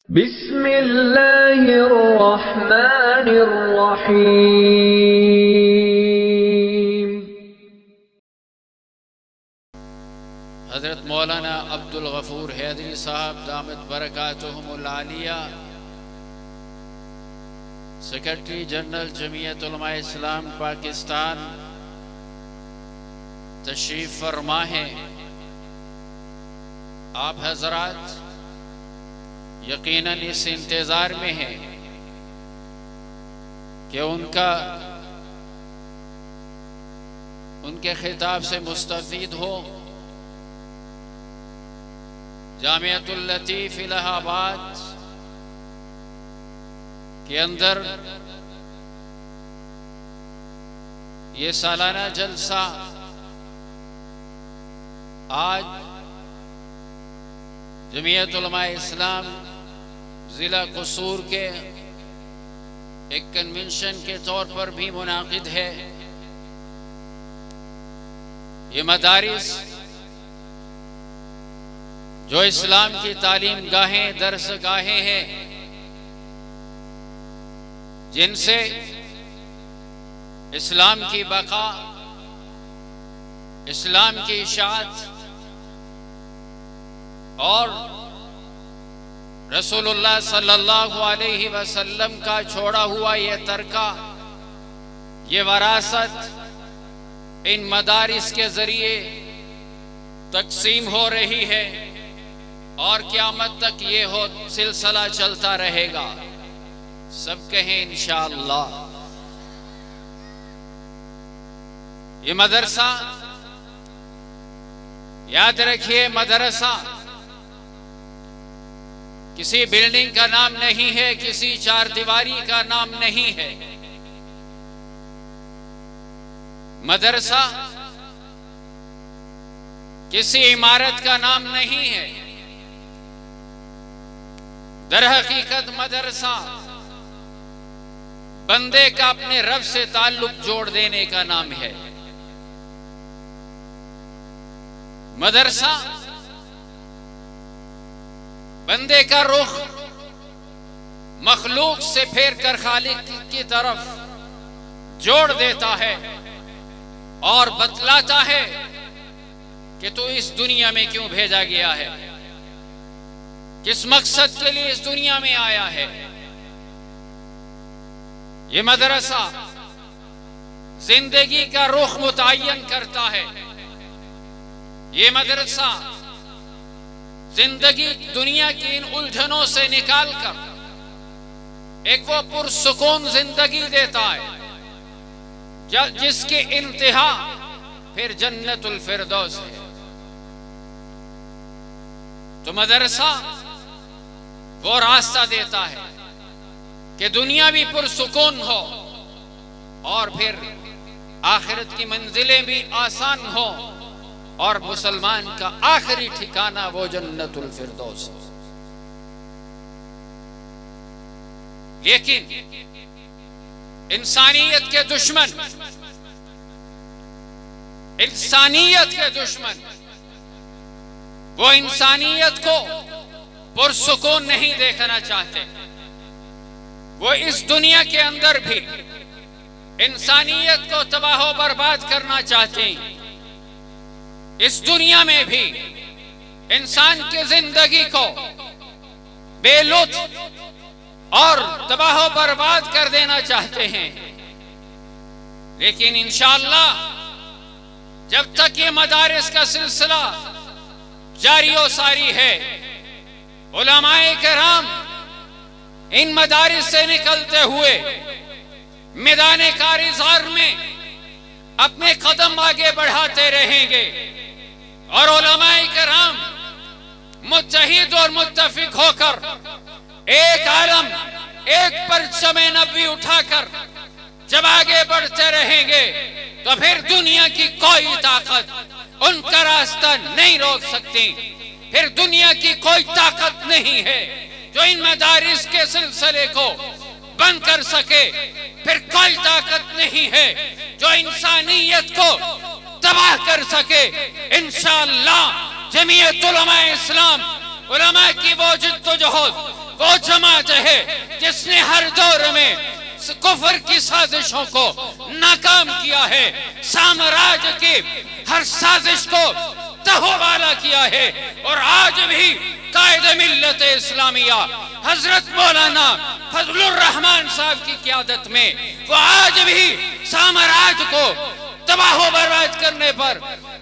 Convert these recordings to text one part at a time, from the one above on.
بسم اللہ الرحمن الرحیم۔ حضرت مولانا عبد الغفور حیدری صاحب دامت برکاتہم العالیہ، سیکرٹری جنرل جمعیت علماء اسلام پاکستان، تشریف فرما ہیں۔ آپ حضرات یقیناً اس انتظار میں ہیں کہ ان کے خطاب سے مستفید ہو۔ جامعۃ اللطیف الہ آباد کے اندر یہ سالانہ جلسہ آج جمعیت علماء اسلام ضلع قصور کے ایک کنونشن کے طور پر بھی منعقد ہے۔ یہ مدارس جو اسلام کی تعلیم گاہیں، درس گاہیں ہیں، جن سے اسلام کی بقا، اسلام کی اشاعت اور رسول اللہ صلی اللہ علیہ وسلم کا چھوڑا ہوا یہ ترکہ، یہ وراثت ان مدارس کے ذریعے تقسیم ہو رہی ہے اور قیامت تک یہ سلسلہ چلتا رہے گا۔ سب کہیں انشاءاللہ۔ یہ مدرسہ، یاد رکھیے، مدرسہ کسی بلڈنگ کا نام نہیں ہے، کسی چار دیواری کا نام نہیں ہے۔ مدرسہ کسی عمارت کا نام نہیں ہے۔ در حقیقت مدرسہ بندے کا اپنے رب سے تعلق جوڑ دینے کا نام ہے۔ مدرسہ بندے کا رخ مخلوق سے پھیر کر خالق کی طرف جوڑ دیتا ہے اور بتلاتا ہے کہ تو اس دنیا میں کیوں بھیجا گیا ہے، کس مقصد کے لیے اس دنیا میں آیا ہے۔ یہ مدرسہ زندگی کا رخ متعین کرتا ہے۔ یہ مدرسہ زندگی دنیا کی ان الجھنوں سے نکال کر ایک وہ پرسکون زندگی دیتا ہے جس کی انتہا پھر جنت الفردوس ہے۔ تو مدرسہ وہ راستہ دیتا ہے کہ دنیا بھی پرسکون ہو اور پھر آخرت کی منزلیں بھی آسان ہو اور مسلمان کا آخری ٹھکانہ وہ جنت الفردوس ہے۔ لیکن انسانیت کے دشمن وہ انسانیت کو پرسکون نہیں دیکھنا چاہتے۔ وہ اس دنیا کے اندر بھی انسانیت کو تباہ و برباد کرنا چاہتے ہیں۔ اس دنیا میں بھی انسان کی زندگی کو بے لطف اور تباہ و برباد کر دینا چاہتے ہیں۔ لیکن انشاءاللہ جب تک یہ مدارس کا سلسلہ جاری و ساری ہے، علماء کرام ان مدارس سے نکلتے ہوئے میدان کارزار میں اپنے قدم آگے بڑھاتے رہیں گے اور علماء کرام متحد اور متفق ہو کر ایک عالم، ایک پرچم نبوی اٹھا کر جب آگے بڑھتے رہیں گے تو پھر دنیا کی کوئی طاقت ان کا راستہ نہیں روک سکتی۔ پھر دنیا کی کوئی طاقت نہیں ہے جو ان مدارس کے سلسلے کو بند کر سکے۔ پھر کوئی طاقت نہیں ہے جو انسانیت کو تباہ کر سکے۔ انشاءاللہ جمعیت علماء اسلام، علماء کی وہ جد و جہد وہ جماعت ہے جس نے ہر دور میں کفر کی سازشوں کو ناکام کیا ہے، سامراج کی ہر سازش کو تہوالا کیا ہے، اور آج بھی قائد ملت اسلامیہ حضرت مولانا فضل الرحمان صاحب کی قیادت میں وہ آج بھی سامراج کو تباہ و برباد کرنے پر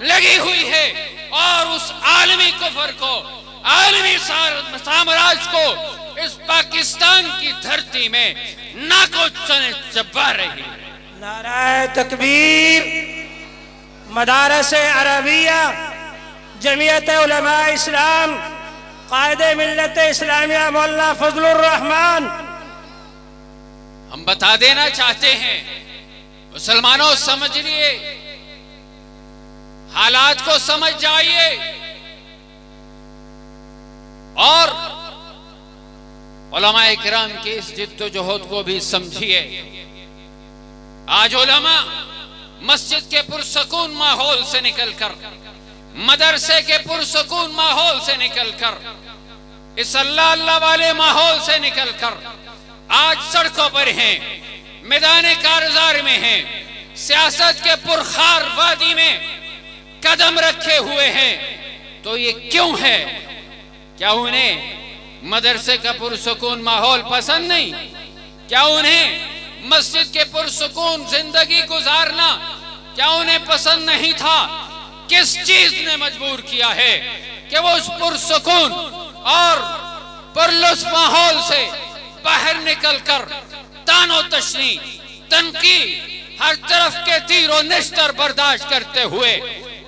لگی ہوئی ہے، اور اس عالمی کفر کو، عالمی سامراج کو اس پاکستان کی دھرتی میں ناکو چبا رہی ہے۔ نعرہ تکبیر۔ مدارس عربیہ، جمعیت علماء اسلام، قائد ملت اسلامیہ مولانا فضل الرحمان۔ ہم بتا دینا چاہتے ہیں مسلمانوں، سمجھ لیے، حالات کو سمجھ جائیے اور علماء کرام کی اس جد و جہد کو بھی سمجھیے۔ آج علماء مسجد کے پرسکون ماحول سے نکل کر، مدرسے کے پرسکون ماحول سے نکل کر، اس اللہ اللہ والے ماحول سے نکل کر آج سڑکوں پر ہیں، میدان کارزار میں ہیں، سیاست کے پرخار وادی میں قدم رکھے ہوئے ہیں۔ تو یہ کیوں ہے؟ کیا انہیں مدرسے کا پرسکون ماحول پسند نہیں؟ کیا انہیں مسجد کے پرسکون زندگی گزارنا کیا انہیں پسند نہیں تھا؟ کس چیز نے مجبور کیا ہے کہ وہ اس پرسکون اور پرلطف ماحول سے باہر نکل کر تان و تشنی، تنقید، ہر طرف کے تیر و نشتر برداشت کرتے ہوئے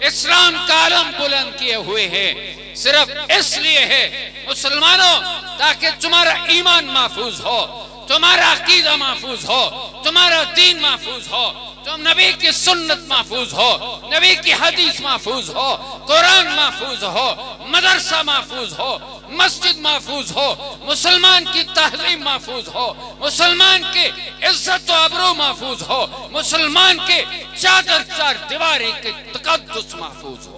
اسلام کا علم بلند کیے ہوئے ہیں؟ صرف اس لیے ہے مسلمانوں تاکہ تمہارا ایمان محفوظ ہو، تمہارا عقیدہ محفوظ ہو، تمہارا دین محفوظ ہو، تم نبی کی سنت محفوظ ہو، نبی کی حدیث محفوظ ہو، قرآن محفوظ ہو، مدرسہ محفوظ ہو، مسجد محفوظ ہو، مسلمان کی تہذیب محفوظ ہو، مسلمان کی عزت و ابرو محفوظ ہو، مسلمان کے چادر چار دیواری کے تقدس محفوظ ہو۔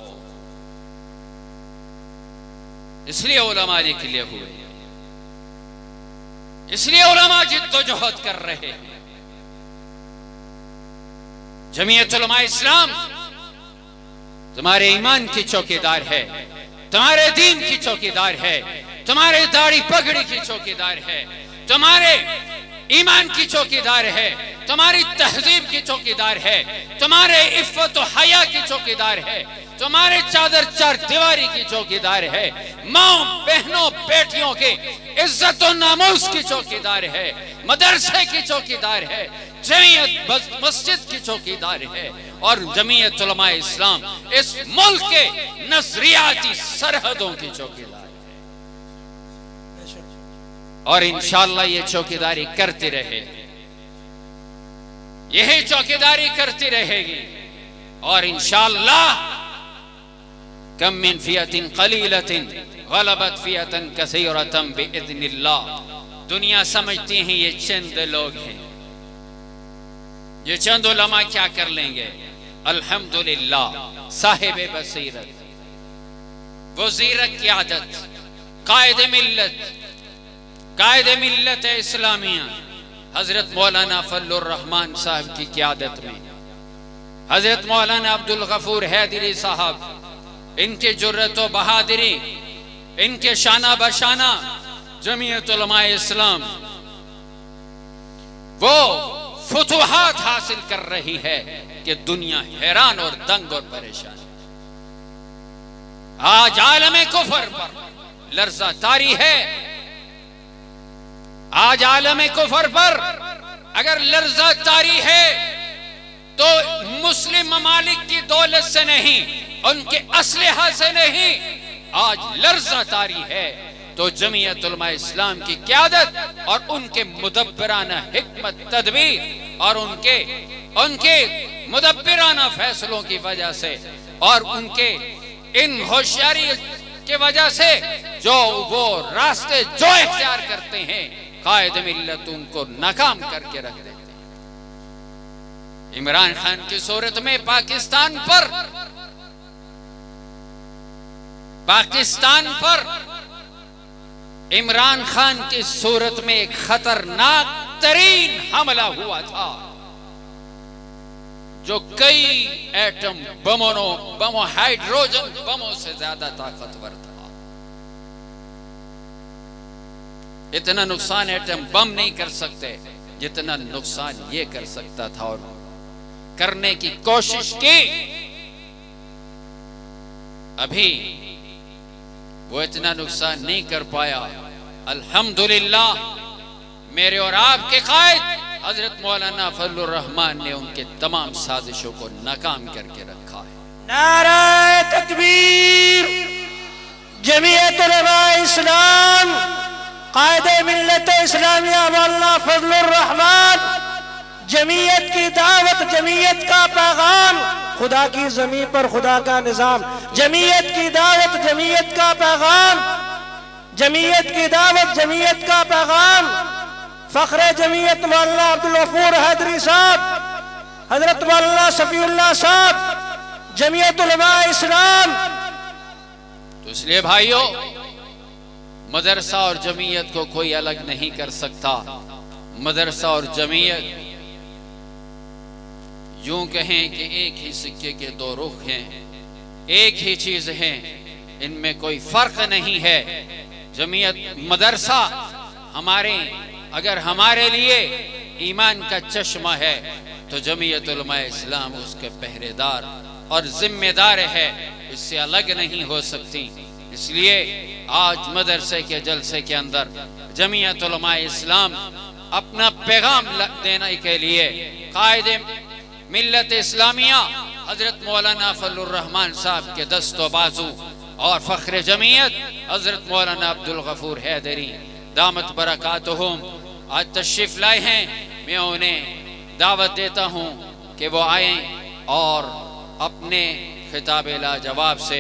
اس لیے علماء نکلے ہوئے، اس لیے علماء جد و جہد کر رہے ہیں۔ جمعیت علماء اسلام تمہارے ایمان کی چوکیدار ہے، تمہارے دین کی چوکیدار ہے، تمہارے داڑھی پگڑی کی چوکیدار ہے، تمہارے ایمان کی چوکیدار ہے، تمہاری تہذیب کی چوکیدار ہے، تمہارے عفت و حیا کی چوکیدار ہے، تمہارے چادر چار دیواری کی چوکیدار ہے، ماں بہنوں بیٹیوں کے عزت و ناموس کی چوکیدار ہے، مدرسے کی چوکیدار ہے، جمعیت مسجد کی چوکیدار ہے، اور جمعیت علماء اسلام اس ملک کے نظریاتی سرحدوں کی چوکیدار ہے، اور انشاءاللہ یہ چوکیداری کرتی رہے گی، یہی چوکیداری کرتی رہے گی، اور انشاءاللہ کم من فیۃ قلیلۃ غلبت فیۃ کثیرۃ باذن اللہ۔ دنیا سمجھتی ہیں یہ چند لوگ ہیں، یہ چند علماء کیا کر لیں گے؟ الحمدللہ صاحب بصیرت، وزیر قیادت، قائد ملت اسلامیہ حضرت مولانا فضل الرحمان صاحب کی قیادت میں، حضرت مولانا عبدالغفور حیدری صاحب، ان کے جرت و بہادری، ان کے شانہ بشانہ جمعیت علماء اسلام وہ فتوحات حاصل کر رہی ہے کہ دنیا حیران اور دنگ اور پریشان۔ آج عالم کفر پر لرزہ طاری ہے، آج عالم کفر پر اگر لرزہ طاری ہے تو مسلم ممالک کی دولت سے نہیں، ان کے اسلحہ سے نہیں، آج لرزہ طاری ہے تو جمعیت علماء اسلام کی قیادت اور ان کے مدبرانہ حکمت تدبیر اور ان کے مدبرانہ فیصلوں کی وجہ سے اور ان کے ان ہوشیاری کی وجہ سے جو وہ راستے جو اختیار کرتے ہیں، قائد ملت ان کو ناکام کر کے رکھ دیتے ہیں۔ عمران خان کی صورت میں پاکستان پر عمران خان کی صورت میں ایک خطرناک ترین حملہ ہوا تھا جو کئی ایٹم بموں ہائیڈروجن بموں سے زیادہ طاقتور تھا. اتنا نقصان ایٹم بم نہیں کر سکتے جتنا نقصان یہ کر سکتا تھا، اور کرنے کی کوشش کی. ابھی وہ اتنا نقصان نہیں کر پایا. الحمدللہ میرے اور آپ کے قائد حضرت مولانا فضل الرحمان نے ان کے تمام سازشوں کو ناکام کر کے رکھا ہے. نعرہ تکبیر. جمعیت علماء اسلام، قائد ملت اسلامیہ مولانا فضل الرحمان، جمعیت کی دعوت، جمعیت کا پیغام، خدا کی زمین پر خدا کا نظام. جمعیت کی دعوت، جمعیت کا پیغام، جمعیت کی دعوت، جمعیت کا پیغام. فخر جمعیت مولانا عبدالغفور حیدری صاحب، حضرت مولانا صفی اللہ صاحب، جمعیت علماء اسلام. تو اس لیے بھائیو، مدرسہ اور جمعیت کو کوئی الگ نہیں کر سکتا. مدرسہ اور جمعیت یوں کہیں کہ ایک ہی سکے کے دو رخ ہیں، ایک ہی چیز ہیں، ان میں کوئی فرق نہیں ہے. جمعیت مدرسہ اگر ہمارے لیے ایمان کا چشمہ ہے تو جمعیت علماء اسلام اس کے پہرے دار اور ذمہ دار ہے، اس سے الگ نہیں ہو سکتی. اس لیے آج مدرسے کے جلسے کے اندر جمعیت علماء اسلام اپنا پیغام دینے کے لیے قائد ملت اسلامیہ حضرت مولانا فضل الرحمان صاحب کے دست و بازو اور فخر جمعیت حضرت مولانا عبدالغفور حیدری دامت برکاتہم آج تشریف لائے ہیں. میں انہیں دعوت دیتا ہوں کہ وہ آئیں اور اپنے خطاب لا جواب سے